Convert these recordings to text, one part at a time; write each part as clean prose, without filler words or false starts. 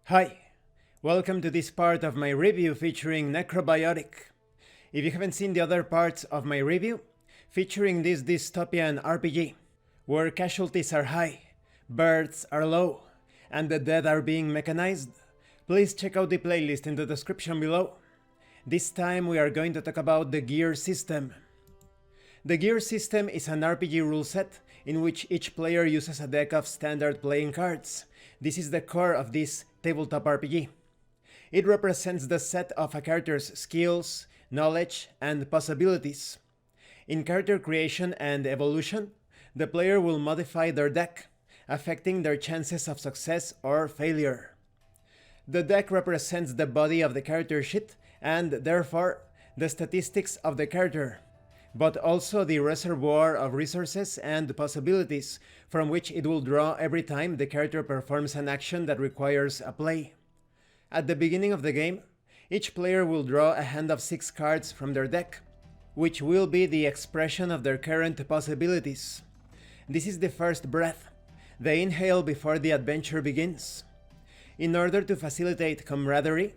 Hi, welcome to this part of my review featuring Necrobiotic. If you haven't seen the other parts of my review, featuring this dystopian RPG, where casualties are high, births are low, and the dead are being mechanized, please check out the playlist in the description below. This time we are going to talk about the gear system. The gear system is an RPG rule set in which each player uses a deck of standard playing cards. This is the core of this tabletop RPG. It represents the set of a character's skills, knowledge, and possibilities. In character creation and evolution, the player will modify their deck, affecting their chances of success or failure. The deck represents the body of the character sheet and, therefore, the statistics of the character, but also the reservoir of resources and possibilities from which it will draw every time the character performs an action that requires a play. At the beginning of the game, each player will draw a hand of 6 cards from their deck, which will be the expression of their current possibilities. This is the first breath, the inhale before the adventure begins. In order to facilitate camaraderie,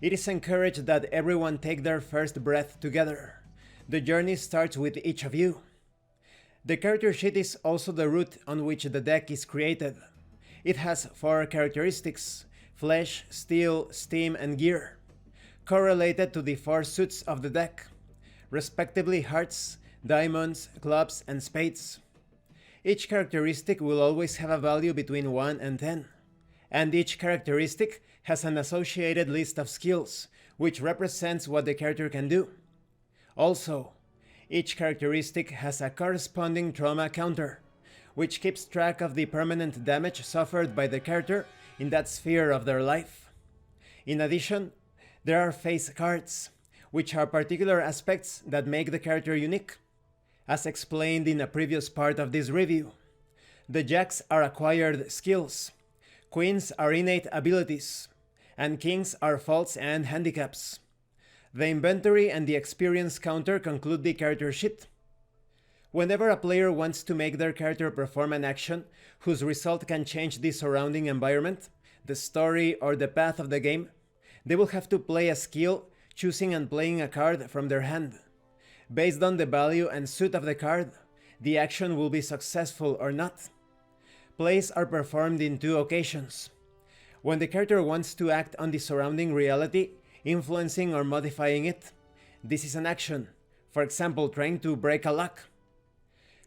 it is encouraged that everyone take their first breath together. The journey starts with each of you. The character sheet is also the root on which the deck is created. It has 4 characteristics: flesh, steel, steam, and gear, correlated to the 4 suits of the deck, respectively hearts, diamonds, clubs, and spades. Each characteristic will always have a value between 1 and 10, and each characteristic has an associated list of skills, which represents what the character can do. Also, each characteristic has a corresponding trauma counter, which keeps track of the permanent damage suffered by the character in that sphere of their life. In addition, there are face cards, which are particular aspects that make the character unique. As explained in a previous part of this review, the jacks are acquired skills, queens are innate abilities, and kings are faults and handicaps. The inventory and the experience counter conclude the character sheet. Whenever a player wants to make their character perform an action whose result can change the surrounding environment, the story, or the path of the game, they will have to play a skill, choosing and playing a card from their hand. Based on the value and suit of the card, the action will be successful or not. Plays are performed in 2 occasions: when the character wants to act on the surrounding reality, influencing or modifying it. This is an action, for example, trying to break a lock.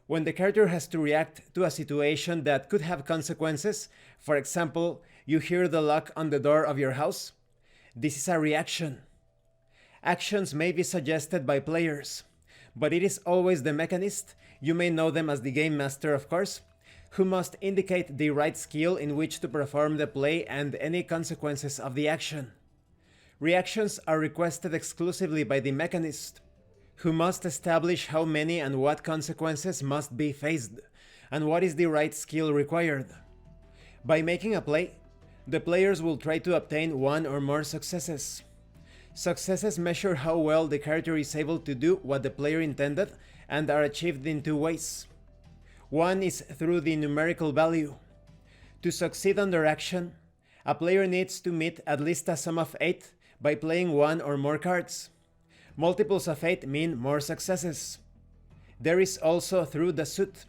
When the character has to react to a situation that could have consequences, for example, you hear the lock on the door of your house, this is a reaction. Actions may be suggested by players, but it is always the mechanist, you may know them as the game master of course, who must indicate the right skill in which to perform the play and any consequences of the action. Reactions are requested exclusively by the mechanist, who must establish how many and what consequences must be faced, and what is the right skill required. By making a play, the players will try to obtain 1 or more successes. Successes measure how well the character is able to do what the player intended and are achieved in 2 ways. One is through the numerical value. To succeed on their action, a player needs to meet at least a sum of 8 by playing 1 or more cards. Multiples of 8 mean more successes. There is also through the suit.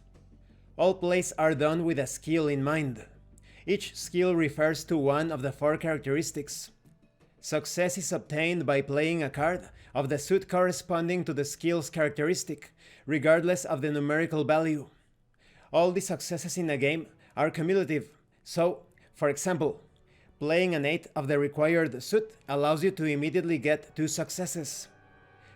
All plays are done with a skill in mind. Each skill refers to one of the 4 characteristics. Success is obtained by playing a card of the suit corresponding to the skill's characteristic, regardless of the numerical value. All the successes in a game are cumulative, so, for example, playing an 8 of the required suit allows you to immediately get 2 successes.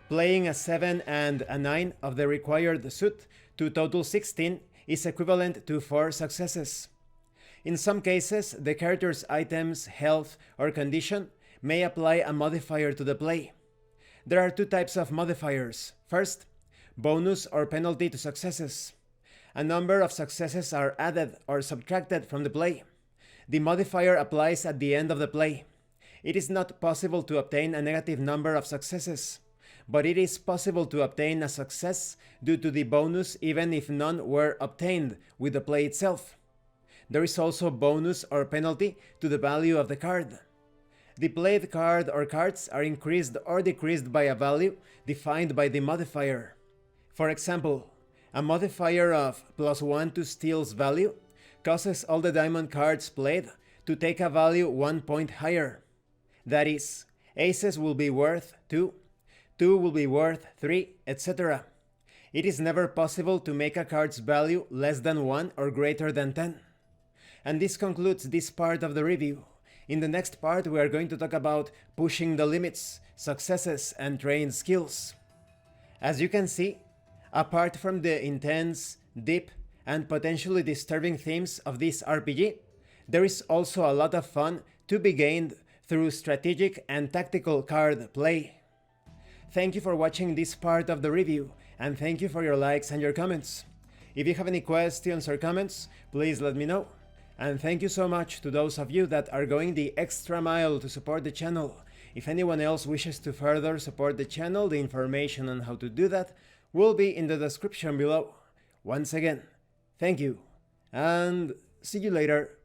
Playing a 7 and a 9 of the required suit to total 16 is equivalent to 4 successes. In some cases, the character's items, health, or condition may apply a modifier to the play. There are 2 types of modifiers. First, bonus or penalty to successes. A number of successes are added or subtracted from the play. The modifier applies at the end of the play. It is not possible to obtain a negative number of successes, but it is possible to obtain a success due to the bonus even if none were obtained with the play itself. There is also bonus or penalty to the value of the card. The played card or cards are increased or decreased by a value defined by the modifier. For example, a modifier of +1 to steal's value causes all the diamond cards played to take a value 1 point higher. That is, aces will be worth 2, 2 will be worth 3, etc. It is never possible to make a card's value less than 1 or greater than 10. And this concludes this part of the review. In the next part we are going to talk about pushing the limits, successes, and trained skills. As you can see, apart from the intense, deep, and potentially disturbing themes of this RPG, there is also a lot of fun to be gained through strategic and tactical card play. Thank you for watching this part of the review, and thank you for your likes and your comments. If you have any questions or comments, please let me know. And thank you so much to those of you that are going the extra mile to support the channel. If anyone else wishes to further support the channel, the information on how to do that will be in the description below. Once again, thank you, and see you later.